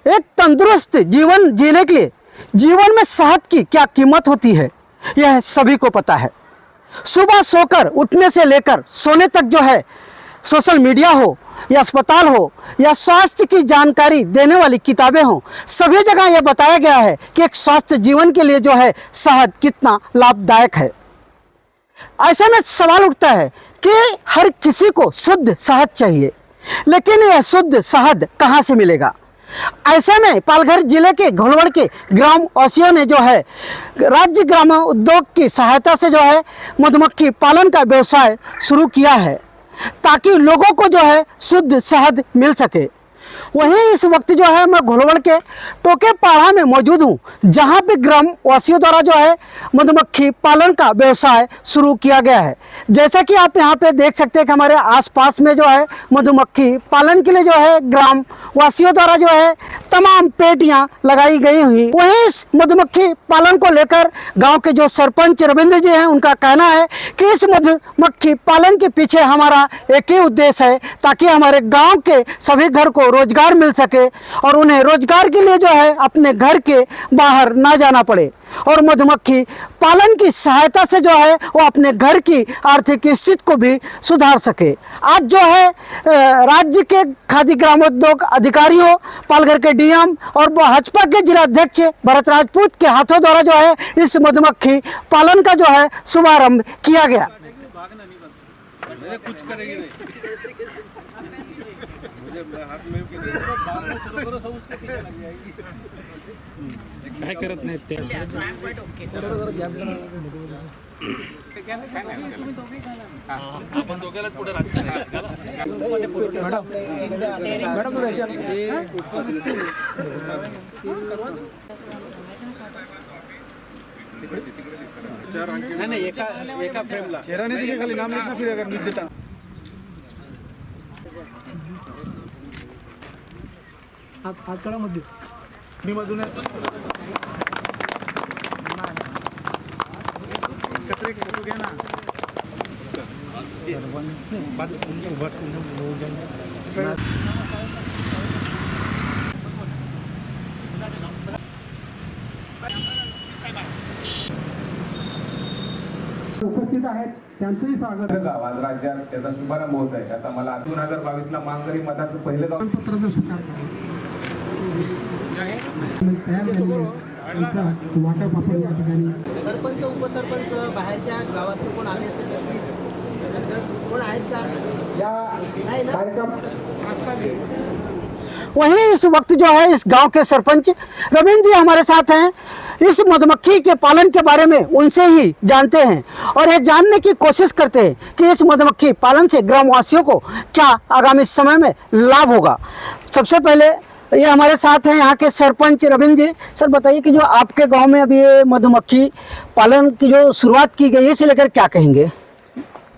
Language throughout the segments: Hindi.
एक तंदुरुस्त जीवन जीने के लिए जीवन में शहद की क्या कीमत होती है यह सभी को पता है। सुबह सोकर उठने से लेकर सोने तक जो है सोशल मीडिया हो या अस्पताल हो या स्वास्थ्य की जानकारी देने वाली किताबें हो, सभी जगह यह बताया गया है कि एक स्वस्थ जीवन के लिए जो है शहद कितना लाभदायक है। ऐसे में सवाल उठता है कि हर किसी को शुद्ध शहद चाहिए, लेकिन यह शुद्ध शहद कहाँ से मिलेगा। ऐसे में पालघर जिले के घोलवड़ के ग्राम वासियों ने जो है राज्य ग्राम उद्योग की सहायता से जो है मधुमक्खी पालन का व्यवसाय शुरू किया है, ताकि लोगों को जो है शुद्ध शहद मिल सके। वहीं इस वक्त जो है मैं घोलवड़ के टोके पाड़ा में मौजूद हूँ, जहाँ पे ग्राम वासियों द्वारा जो है मधुमक्खी पालन का व्यवसाय शुरू किया गया है। जैसा कि आप यहाँ पे देख सकते हैं कि हमारे आसपास में जो है मधुमक्खी पालन के लिए जो है ग्राम वासियों द्वारा जो है तमाम पेटियां लगाई गई हुई। वहीं इस मधुमक्खी पालन को लेकर गांव के जो सरपंच रविंद्र जी हैं, उनका कहना है कि इस मधुमक्खी पालन के पीछे हमारा एक ही उद्देश्य है, ताकि हमारे गांव के सभी घर को रोजगार मिल सके और उन्हें रोजगार के लिए जो है अपने घर के बाहर ना जाना पड़े, और मधुमक्खी पालन की सहायता से जो है वो अपने घर की आर्थिक स्थिति को भी सुधार सके। आज जो है राज्य के खादी ग्रामोद्योग अधिकारियों, पालघर के डीएम और भाजपा के जिला अध्यक्ष भरत राजपूत के हाथों द्वारा जो है इस मधुमक्खी पालन का जो है शुभारंभ किया गया। काय करत नाहीत ते आपण दोघांनाच पुढे नाही एका फ्रेमला चेहरा नाही दिली, खाली नाम लिखना, फिर अगर न्यूज देता हातकडामध्ये मी मधून कचरे फोटो घ्या ना। उपस्थित आहेत त्यांचंही स्वागत। गाव आज राज्यात त्याचा शुभारंभ होत आहे। आता मला 2022 ला मानकरी मताचं पहिलं गाव पत्राचा स्वीकार वाटप आपण या ठिकाणी सरपंच उपसरपंच बाहेरच्या गावातून कोण आले असेल तर कोण आहेत का नाही ना। वहीं इस वक्त जो है इस गांव के सरपंच रविंद्र जी हमारे साथ हैं। इस मधुमक्खी के पालन के बारे में उनसे ही जानते हैं और ये जानने की कोशिश करते हैं कि इस मधुमक्खी पालन से ग्रामवासियों को क्या आगामी समय में लाभ होगा। सबसे पहले ये हमारे साथ हैं यहाँ के सरपंच रविंद्र जी। सर बताइए कि जो आपके गांव में अभी ये मधुमक्खी पालन की जो शुरुआत की गई है, इसे लेकर क्या कहेंगे।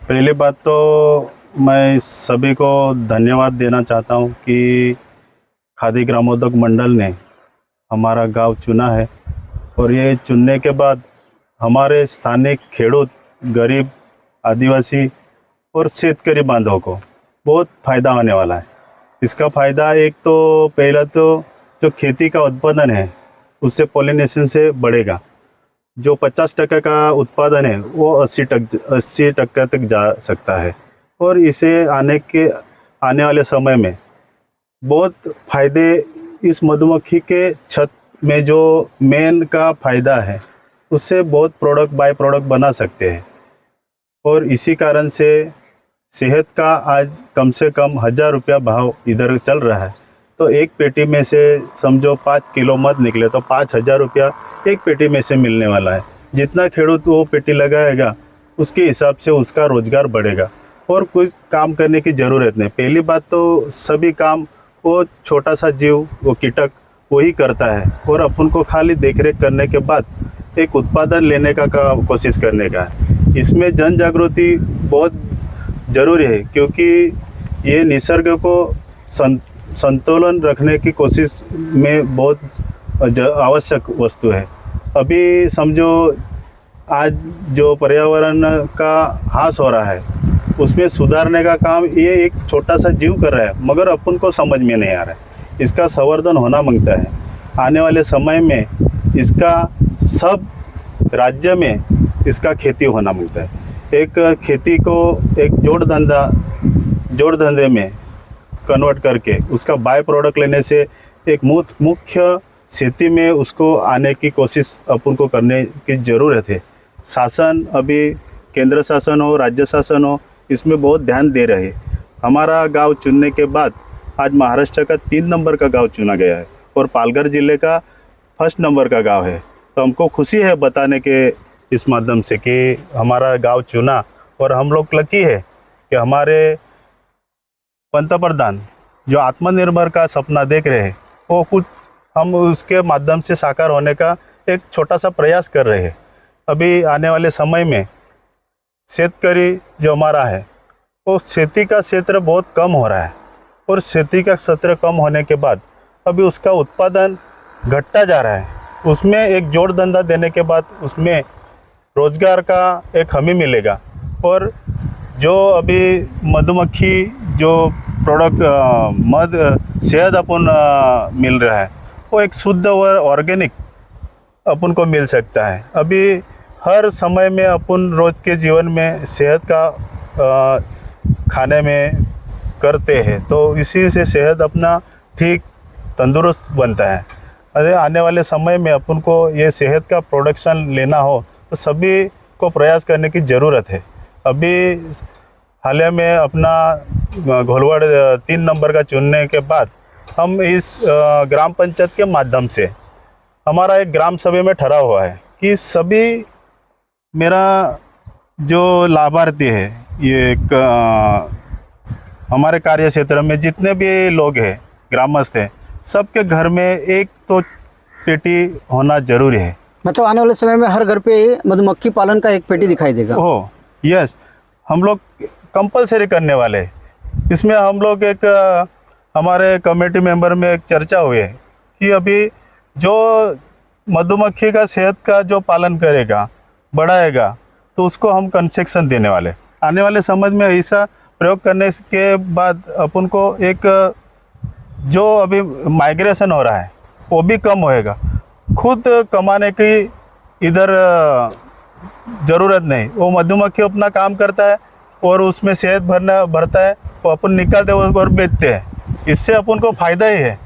पहली बात तो मैं सभी को धन्यवाद देना चाहता हूँ कि खादी ग्रामोद्योग मंडल ने हमारा गांव चुना है, और ये चुनने के बाद हमारे स्थानीय खेडूत, गरीब, आदिवासी और शेतकरी बांधवों को बहुत फ़ायदा होने वाला है। इसका फ़ायदा एक तो पहला तो जो खेती का उत्पादन है उससे पॉलिनेशन से बढ़ेगा। जो 50% का उत्पादन है वो 80% तक जा सकता है, और इसे आने वाले समय में बहुत फ़ायदे इस मधुमक्खी के छत में जो मेन का फ़ायदा है उससे बहुत प्रोडक्ट बाय प्रोडक्ट बना सकते हैं। और इसी कारण से सेहत का आज कम से कम 1000 रुपया भाव इधर चल रहा है, तो एक पेटी में से समझो 5 किलो मध निकले तो 5000 रुपया एक पेटी में से मिलने वाला है। जितना खेडूत वो पेटी लगाएगा उसके हिसाब से उसका रोजगार बढ़ेगा और कुछ काम करने की ज़रूरत नहीं। पहली बात तो सभी काम वो छोटा सा जीव, वो कीटक वही करता है, और अपन को खाली देखरेख करने के बाद एक उत्पादन लेने का कोशिश करने का है। इसमें जन जागृति बहुत ज़रूरी है, क्योंकि ये निसर्ग को संतुलन रखने की कोशिश में बहुत आवश्यक वस्तु है। अभी समझो आज जो पर्यावरण का ह्रास हो रहा है उसमें सुधारने का काम ये एक छोटा सा जीव कर रहा है, मगर अपन को समझ में नहीं आ रहा है। इसका संवर्धन होना मांगता है। आने वाले समय में इसका सब राज्य में इसका खेती होना मांगता है। एक खेती को एक जोड़ धंधे में कन्वर्ट करके उसका बाय प्रोडक्ट लेने से एक मुख्य खेती में उसको आने की कोशिश अपन को करने की ज़रूरत है। शासन अभी केंद्र शासन हो राज्य शासन हो इसमें बहुत ध्यान दे रहे हैं। हमारा गांव चुनने के बाद आज महाराष्ट्र का 3 नंबर का गांव चुना गया है और पालघर जिले का 1st नंबर का गांव है। तो हमको खुशी है बताने के इस माध्यम से कि हमारा गांव चुना और हम लोग लकी है कि हमारे पंतप्रधान जो आत्मनिर्भर का सपना देख रहे हैं वो कुछ हम उसके माध्यम से साकार होने का एक छोटा सा प्रयास कर रहे हैं। अभी आने वाले समय में शेतकरी जो हमारा है वो खेती का क्षेत्र बहुत कम हो रहा है और खेती का क्षेत्र कम होने के बाद अभी उसका उत्पादन घटता जा रहा है। उसमें एक जोड़ धंधा देने के बाद उसमें रोजगार का एक हमें मिलेगा और जो अभी मधुमक्खी जो प्रोडक्ट मध शहद अपन मिल रहा है वो एक शुद्ध और ऑर्गेनिक अपन को मिल सकता है। अभी हर समय में अपन रोज के जीवन में सेहत का खाने में करते हैं तो इसी से सेहत अपना ठीक तंदुरुस्त बनता है। अरे आने वाले समय में अपन को ये सेहत का प्रोडक्शन लेना हो तो सभी को प्रयास करने की ज़रूरत है। अभी हाल ही में अपना घोलवड़ 3 नंबर का चुनने के बाद हम इस ग्राम पंचायत के माध्यम से हमारा एक ग्राम सभा में ठहरा हुआ है कि सभी मेरा जो लाभार्थी है ये एक हमारे कार्य क्षेत्र में जितने भी लोग हैं ग्रामस्थ हैं सबके घर में एक तो पेटी होना जरूरी है। मतलब आने वाले समय में हर घर पे मधुमक्खी पालन का एक पेटी दिखाई देगा। ओह यस, हम लोग कंपलसरी करने वाले हैं। इसमें हम लोग एक हमारे कमेटी मेंबर में एक चर्चा हुई है कि अभी जो मधुमक्खी का सेहत का जो पालन करेगा बढ़ाएगा तो उसको हम कंसेक्शन देने वाले। आने वाले समय में ऐसा प्रयोग करने के बाद अपन को एक जो अभी माइग्रेशन हो रहा है वो भी कम होएगा। खुद कमाने की इधर ज़रूरत नहीं, वो मधुमक्खी अपना काम करता है और उसमें शहद भरता है वो अपन निकालते हैं और बेचते हैं। इससे अपन को फ़ायदा ही है।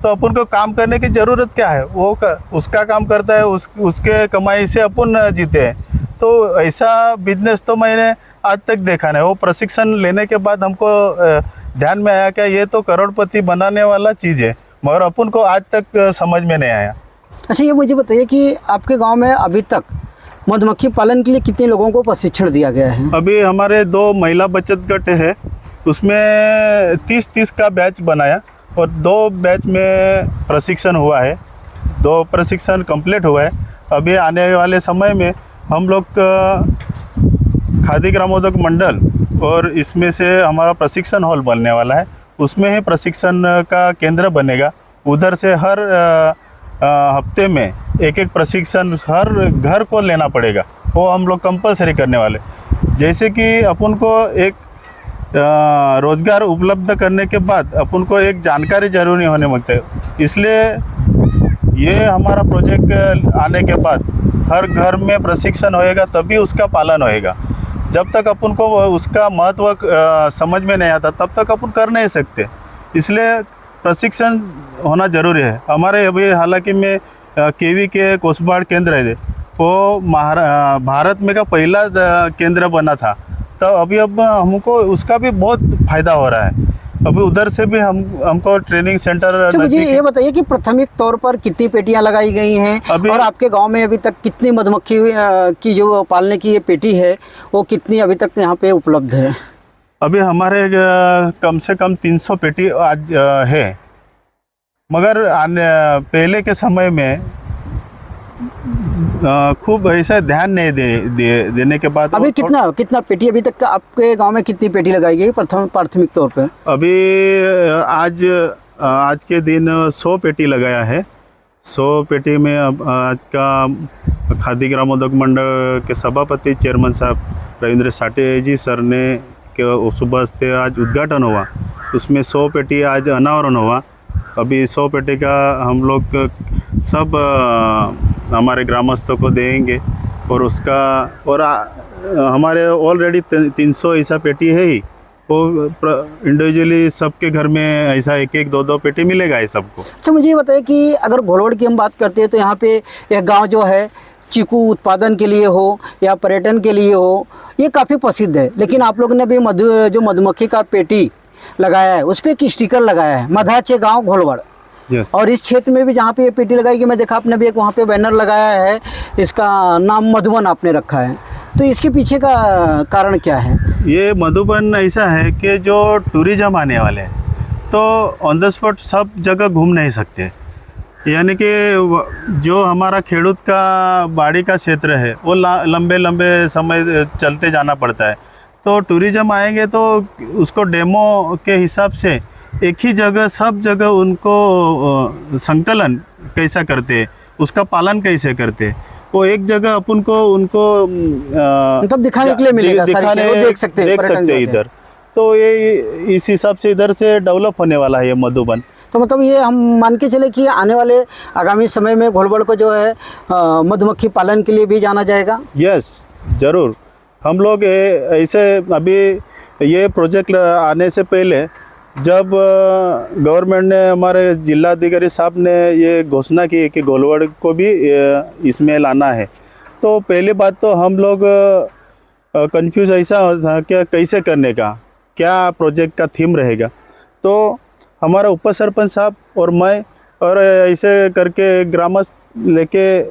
तो अपन को काम करने की ज़रूरत क्या है, वो उसका काम करता है, उसके कमाई से अपन जीते हैं। तो ऐसा बिजनेस तो मैंने आज तक देखा नहीं। वो प्रशिक्षण लेने के बाद हमको ध्यान में आया क्या ये तो करोड़पति बनाने वाला चीज़ है, मगर अपन को आज तक समझ में नहीं आया। अच्छा, ये मुझे बताइए कि आपके गांव में अभी तक मधुमक्खी पालन के लिए कितने लोगों को प्रशिक्षण दिया गया है? अभी हमारे 2 महिला बचत गट है, उसमें 30 का बैच बनाया और 2 बैच में प्रशिक्षण हुआ है। 2 प्रशिक्षण कंप्लीट हुआ है। अभी आने वाले समय में हम लोग खादी ग्रामोद्योग मंडल और इसमें से हमारा प्रशिक्षण हॉल बनने वाला है, उसमें ही प्रशिक्षण का केंद्र बनेगा। उधर से हर हफ्ते में एक प्रशिक्षण हर घर को लेना पड़ेगा, वो हम लोग कंपलसरी करने वाले। जैसे कि अपन को एक रोज़गार उपलब्ध करने के बाद अपन को एक जानकारी जरूरी होने लगता है। इसलिए ये हमारा प्रोजेक्ट आने के बाद हर घर में प्रशिक्षण होएगा तभी उसका पालन होएगा। जब तक अपन को उसका महत्व समझ में नहीं आता तब तक अपन कर नहीं सकते। इसलिए प्रशिक्षण होना ज़रूरी है। हमारे अभी हालांकि में केवी के कोसबाड़ केंद्र है वो भारत में का पहला केंद्र बना था, तो अभी अब हमको उसका भी बहुत फ़ायदा हो रहा है। अभी उधर से भी हमको ट्रेनिंग सेंटर। मुझे ये बताइए कि प्राथमिक तौर पर कितनी पेटियां लगाई गई हैं और आपके गांव में अभी तक कितनी मधुमक्खी की जो पालने की ये पेटी है वो कितनी अभी तक यहाँ पे उपलब्ध है? अभी हमारे कम से कम 300 पेटी आज है, मगर पहले के समय में खूब ऐसा ध्यान नहीं देने के बाद अभी कितना पेटी अभी तक आपके गांव में कितनी पेटी लगाई गई प्राथमिक तौर पे? अभी आज के दिन 100 पेटी लगाया है। 100 पेटी में अब आज का खादी ग्रामोद्योग मंडल के सभापति चेयरमैन साहब रविंद्र साटे जी सर ने के सुबह से आज उद्घाटन हुआ, उसमें 100 पेटी आज अनावरण हुआ अभी 100 पेटी का हम लोग सब हमारे ग्रामस्थों को देंगे और उसका और हमारे ऑलरेडी 300 ऐसा पेटी है ही, वो इंडिविजुअली सबके घर में ऐसा एक एक दो दो पेटी मिलेगा ये सबको। अच्छा, मुझे ये बताइए कि अगर घोलवड़ की हम बात करते हैं तो यहाँ पे यह गांव जो है चीकू उत्पादन के लिए हो या पर्यटन के लिए हो, ये काफ़ी प्रसिद्ध है। लेकिन आप लोगों ने भी जो मधुमक्खी का पेटी लगाया है उस पर एक स्टिकर लगाया है मधाचे गाँव घोलवड़। Yes. और इस क्षेत्र में भी जहाँ पे ये पेटी लगाई गई, मैं देखा आपने भी एक वहाँ पे बैनर लगाया है, इसका नाम मधुबन आपने रखा है, तो इसके पीछे का कारण क्या है? ये मधुबन ऐसा है कि जो टूरिज्म आने वाले हैं तो ऑन द स्पॉट सब जगह घूम नहीं सकते, यानी कि जो हमारा खेडूत का बाड़ी का क्षेत्र है वो लंबे लंबे समय चलते जाना पड़ता है। तो टूरिज्म आएंगे तो उसको डेमो के हिसाब से एक ही जगह सब जगह उनको संकलन कैसा करते, उसका पालन कैसे करते, वो एक जगह अपन को उनको मतलब दिखाने के लिए मिलेगा, सारी चीजें वो देख सकते हैं इधर। तो ये इस हिसाब से इधर से डेवलप होने वाला है ये मधुबन। तो मतलब ये हम मान के चले कि आने वाले आगामी समय में घोलवड़ को जो है मधुमक्खी पालन के लिए भी जाना जाएगा। यस, ज़रूर। हम लोग ऐसे अभी ये प्रोजेक्ट आने से पहले जब गवर्नमेंट ने, हमारे जिलाधिकारी साहब ने ये घोषणा की कि घोलवड़ को भी इसमें लाना है, तो पहली बात तो हम लोग कंफ्यूज ऐसा था कि कैसे करने का, क्या प्रोजेक्ट का थीम रहेगा। तो हमारा उप सरपंच साहब और मैं और ऐसे करके ग्रामस्थ लेके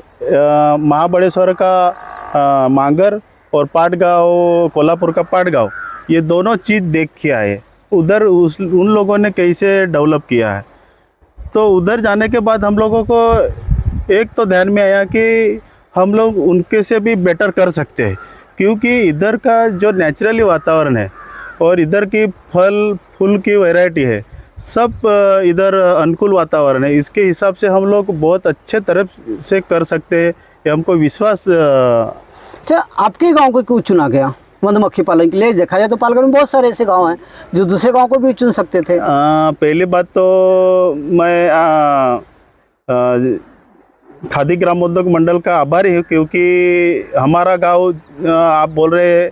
महाबलेश्वर का मांगर और पाटगांव, कोल्हापुर का पाटगांव, ये दोनों चीज़ देख के आए उधर उन लोगों ने कैसे डेवलप किया है। तो उधर जाने के बाद हम लोगों को एक तो ध्यान में आया कि हम लोग उनके से भी बेटर कर सकते हैं, क्योंकि इधर का जो नेचुरली वातावरण है और इधर की फल फूल की वैरायटी है, सब इधर अनुकूल वातावरण है। इसके हिसाब से हम लोग बहुत अच्छे तरह से कर सकते हैं, ये हमको विश्वास। अच्छा, आपके गांव को क्यों चुना गया मधुमक्खी पालन के लिए? देखा जाए तो पालघर में बहुत सारे ऐसे गांव हैं जो दूसरे गांव को भी चुन सकते थे। पहली बात तो मैं खादी ग्रामोद्योग मंडल का आभारी हूँ, क्योंकि हमारा गांव आप बोल रहे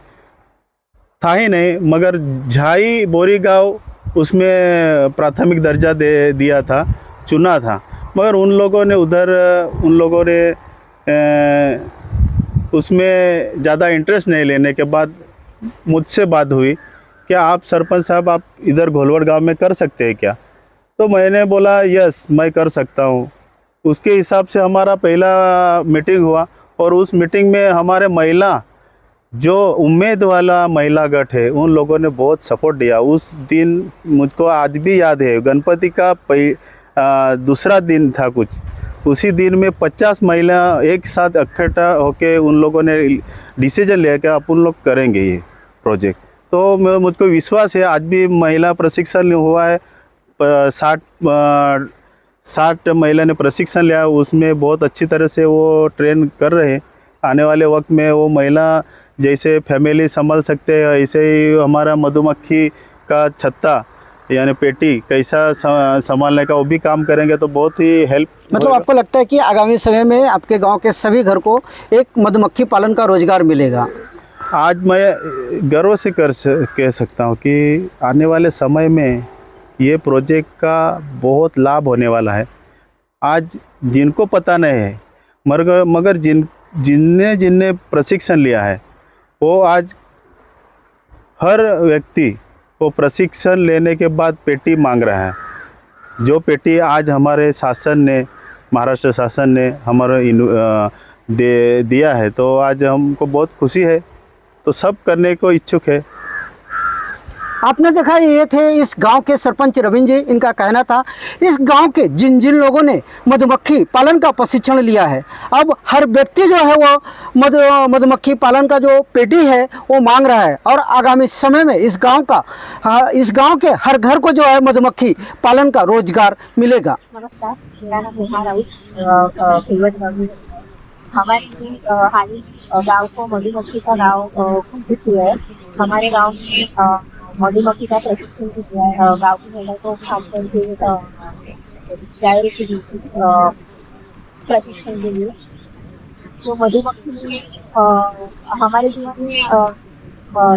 था ही नहीं, मगर झाई बोरी गांव उसमें प्राथमिक दर्जा दे दिया था, चुना था, मगर उन लोगों ने उसमें ज़्यादा इंटरेस्ट नहीं लेने के बाद मुझसे बात हुई कि आप सरपंच साहब आप इधर घोलवड़ गांव में कर सकते हैं क्या? तो मैंने बोला यस, मैं कर सकता हूँ। उसके हिसाब से हमारा पहला मीटिंग हुआ और उस मीटिंग में हमारे महिला, जो उम्मीद वाला महिला गठ है, उन लोगों ने बहुत सपोर्ट दिया। उस दिन मुझको आज भी याद है, गणपति का दूसरा दिन था कुछ, उसी दिन में 50 महिला एक साथ इकट्ठा होके उन लोगों ने डिसीजन लिया कि अपन लोग करेंगे ये प्रोजेक्ट। तो मुझको विश्वास है, आज भी महिला प्रशिक्षण हुआ है, 60 महिला ने प्रशिक्षण लिया, उसमें बहुत अच्छी तरह से वो ट्रेन कर रहे हैं। आने वाले वक्त में वो महिला जैसे फैमिली संभाल सकते हैं, ऐसे ही हमारा मधुमक्खी का छत्ता यानी पेटी कैसा संभालने का वो भी काम करेंगे, तो बहुत ही हेल्प। मतलब आपको लगता है कि आगामी समय में आपके गांव के सभी घर को एक मधुमक्खी पालन का रोजगार मिलेगा? आज मैं गर्व से कह सकता हूँ कि आने वाले समय में ये प्रोजेक्ट का बहुत लाभ होने वाला है। आज जिनको पता नहीं है, मगर जिनने प्रशिक्षण लिया है, वो आज हर व्यक्ति वो प्रशिक्षण लेने के बाद पेटी मांग रहा है। जो पेटी आज हमारे शासन ने, महाराष्ट्र शासन ने हमारे दिया है, तो आज हमको बहुत खुशी है, तो सब करने को इच्छुक है। आपने देखा ये थे इस गांव के सरपंच रविंद्र जी। इनका कहना था इस गांव के जिन लोगों ने मधुमक्खी पालन का प्रशिक्षण लिया है, अब हर व्यक्ति जो है वो मधुमक्खी पालन का जो पेटी है वो मांग रहा है, और आगामी समय में इस गांव के हर घर को जो है मधुमक्खी पालन का रोजगार मिलेगा। नमस्कार, मेरा नाम नेहा राउत। हमारे हाल गाँव को मधुमक्खी का गाँव घोषित किया है। हमारे गाँव में मधुमक्खी का प्रशिक्षण दिया है। गाँव की महिला को खास करके डायरेक्टली प्रशिक्षण के लिए। तो मधुमक्खी हमारे जीवन में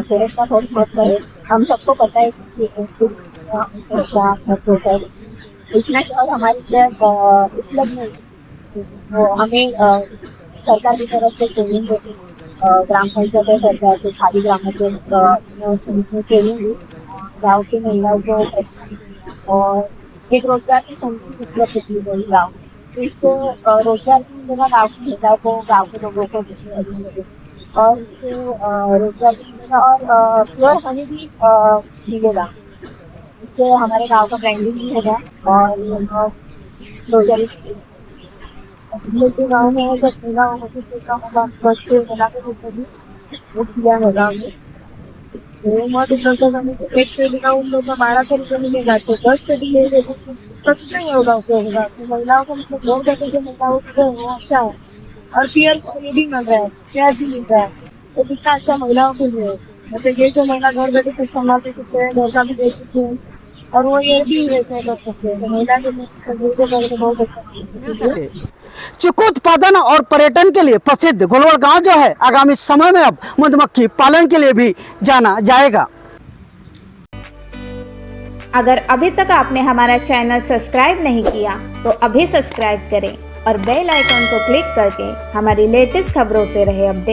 शहद का बहुत महत्व है। हम सबको पता है कि क्या महत्व है। इतना शहद हमारे लिए उपलब्ध नहीं, तो हमें सरकार की तरफ से ट्रेनिंग देती, ग्राम पंचायत सरकार से खादी ग्रामों के ट्रेनिंग दी, गाँव की महिलाओं को प्रशिक्षण और एक रोजगार की संस्कृति उपलब्ध की गई गाँव। तो इसको रोजगार की मिलेगा गाँव की महिलाओं को, गाँव के लोगों को और इससे रोजगार भी मिलेगा और प्योर हनी भी मिलेगा। इससे हमारे गांव का ब्रांडिंग भी होगा और रोजगारी गाँव में जब पूरा होगा फर्स्ट मिला के भी वो किया है गाँव में। तो बहुत एक से बिना उन लोगों का 1200 मिलेगा, तो 10 से भी ले लेगा तो कितना ही होगा उससे होगा। तो महिलाओं को मतलब बहुत ज्यादा जो महिलाओं को वो अच्छा है और पियर ये भी मिल रहा है, प्याज भी मिल रहा है, तो कितना अच्छा महिलाओं के लिए। मतलब ये जो महिला घर बैठे कुछ संभालते सकते हैं, घर का भी देख सकते हैं और वो ये भी वैसे कर सकते हैं। तो महिला के लिए बहुत अच्छा। चीकू उत्पादन और पर्यटन के लिए प्रसिद्ध गोलवड़ गांव जो है आगामी समय में अब मधुमक्खी पालन के लिए भी जाना जाएगा। अगर अभी तक आपने हमारा चैनल सब्सक्राइब नहीं किया तो अभी सब्सक्राइब करें और बेल आइकॉन को क्लिक करके हमारी लेटेस्ट खबरों से रहे अपडेट।